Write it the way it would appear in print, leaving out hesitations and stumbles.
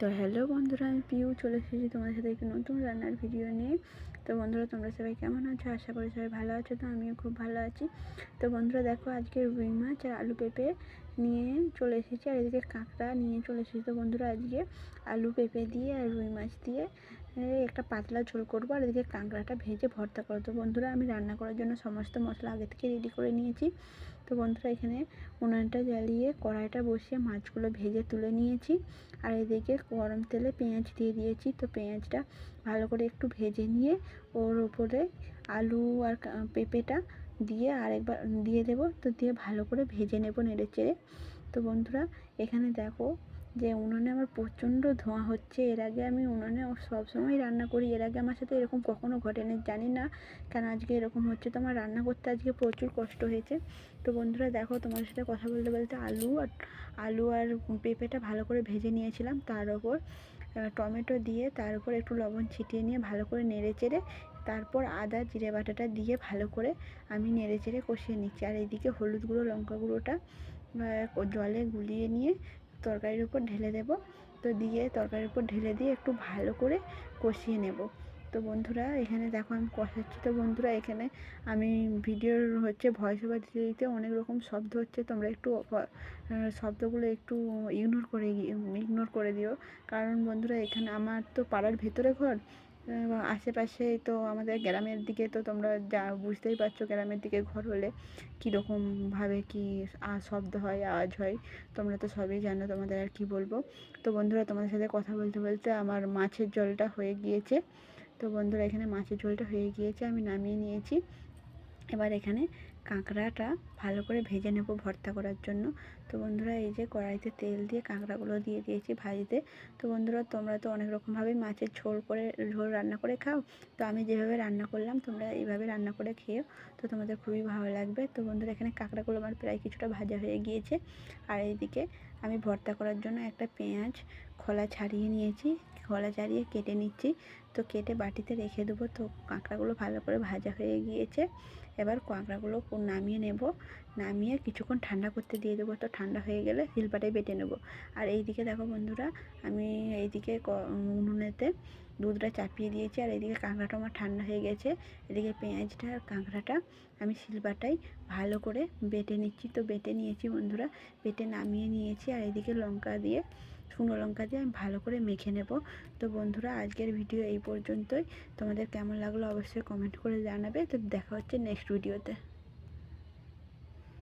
তো হ্যালো বন্ধুরা, আমি পিউ চলে এসেছি তোমাদের সাথে একটি নতুন রান্নার ভিডিও নিয়ে। তো বন্ধুরা, তোমরা সবাই কেমন আছো? আশা করি সবাই ভালো আছো। তো আমিও খুব ভালো আছি। তো বন্ধুরা দেখো, আজকে রুই মাছ আর আলু পেঁপে নিয়ে চলে এসেছি, আর এদিকে কাঁকড়া নিয়ে চলে এসেছি। তো বন্ধুরা, আজকে আলু পেঁপে দিয়ে আর রুই মাছ দিয়ে একটা পাতলা ঝোল করবো, আর এদিকে কাঁকড়াটা ভেজে ভর্তা করবো। তো বন্ধুরা, আমি রান্না করার জন্য সমস্ত মশলা আগে থেকে রেডি করে নিয়েছি। তো বন্ধুরা, এখানে উনানটা জ্বালিয়ে কড়াইটা বসিয়ে মাছগুলো ভেজে তুলে নিয়েছি, আর এদিকে গরম তেলে পেঁয়াজ দিয়ে দিয়েছি। তো পেঁয়াজটা ভালো করে একটু ভেজে নিয়ে ওর উপরে আলু আর পেঁপেটা দিয়ে আরেকবার দিয়ে দেবো। তো দিয়ে ভালো করে ভেজে নেব নেড়ে চেড়ে। তো বন্ধুরা, এখানে দেখো যে উনুনে আমার প্রচণ্ড ধোঁয়া হচ্ছে। এর আগে আমি উনুনে সবসময় রান্না করি, এর আগে আমার সাথে এরকম কখনো ঘটেনি। জানি না কেন আজকে এরকম হচ্ছে। তো আমার রান্না করতে আজকে প্রচুর কষ্ট হয়েছে। তো বন্ধুরা দেখো, তোমার সাথে কথা বলতে বলতে আলু আর পেঁপেটা ভালো করে ভেজে নিয়েছিলাম। তার ওপর টমেটো দিয়ে তার উপর একটু লবণ ছিটিয়ে নিয়ে ভালো করে নেড়ে চেড়ে তারপর আদা জিরে বাটাটা দিয়ে ভালো করে আমি নেড়ে চেড়ে কষিয়ে নিচ্ছি। আর এইদিকে হলুদ গুঁড়ো লঙ্কা গুঁড়োটা জলে গুলিয়ে নিয়ে তরকারির উপর ঢেলে দেব। তো দিয়ে তরকারির উপর ঢেলে দিয়ে একটু ভালো করে কষিয়ে নেব। তো বন্ধুরা, এখানে দেখো আমি কষাচ্ছি। তো বন্ধুরা, এখানে আমি ভিডিওর ভয়েস ওভার দিতে দিতে অনেক রকম শব্দ হচ্ছে। তোমরা একটু শব্দগুলো একটু ইগনোর করে দিও। কারণ বন্ধুরা, এখানে আমার তো পাড়ার ভেতরে ঘর, আশেপাশে তো আমাদের গ্রামের দিকে তো তোমরা যা বুঝতেই পারছো, গ্রামের দিকে ঘর হলে কীরকমভাবে কী শব্দ হয়, আওয়াজ হয়। তোমরা তো সবই জানো, তোমাদের আর কি বলবো। তো বন্ধুরা, তোমাদের সাথে কথা বলতে বলতে আমার মাছের ঝোলটা হয়ে গিয়েছে। তো বন্ধুরা, এখানে মাছের ঝোলটা হয়ে গিয়েছে, আমি নামিয়ে নিয়েছি। এবার এখানে কাঁকড়াটা ভালো করে ভেজে নেব ভর্তা করার জন্য। তো বন্ধুরা, এই যে কড়াইতে তেল দিয়ে কাঁকড়াগুলো দিয়ে দিয়েছি ভাজতে। তো বন্ধুরা, তোমরা তো অনেক রকমভাবে মাছের ঝোল রান্না করে খাও। তো আমি যেভাবে রান্না করলাম, তোমরা এইভাবে রান্না করে খেও। তো তোমাদের খুবই ভালো লাগবে। তো বন্ধুরা, এখানে কাঁকড়াগুলো আমার প্রায় কিছুটা ভাজা হয়ে গিয়েছে। আর এইদিকে আমি ভর্তা করার জন্য একটা পেঁয়াজ খোলা ছাড়িয়ে নিয়েছি, খোলা ছাড়িয়ে কেটে নিচ্ছি। তো কেটে বাটিতে রেখে দেবো। তো কাঁকড়াগুলো ভালো করে ভাজা হয়ে গিয়েছে। এবার কাঁকড়াগুলো নামিয়ে নেব, নামিয়ে কিছুক্ষণ ঠান্ডা করতে দিয়ে দেবো। তো ঠান্ডা হয়ে গেলে শিলপাটায় বেটে নেব। আর এইদিকে দেখো বন্ধুরা, আমি এইদিকে উনুনেতে দুধটা চাপিয়ে দিয়েছি, আর এইদিকে কাঁকড়াটা আমার ঠান্ডা হয়ে গেছে। এদিকে পেঁয়াজটা আর কাঁকড়াটা আমি শিলপাটায় ভালো করে বেটে নিচ্ছি। তো বেটে নিয়েছি বন্ধুরা, বেটে নামিয়ে নিয়েছি। আর এদিকে শুকনো লঙ্কা দিয়ে আমি ভালো করে মেখে নেব। তো বন্ধুরা, আজকের ভিডিও এই পর্যন্তই। তোমাদের কেমন লাগলো অবশ্যই কমেন্ট করে জানাবে। তো দেখা হচ্ছে নেক্সট ভিডিওতে।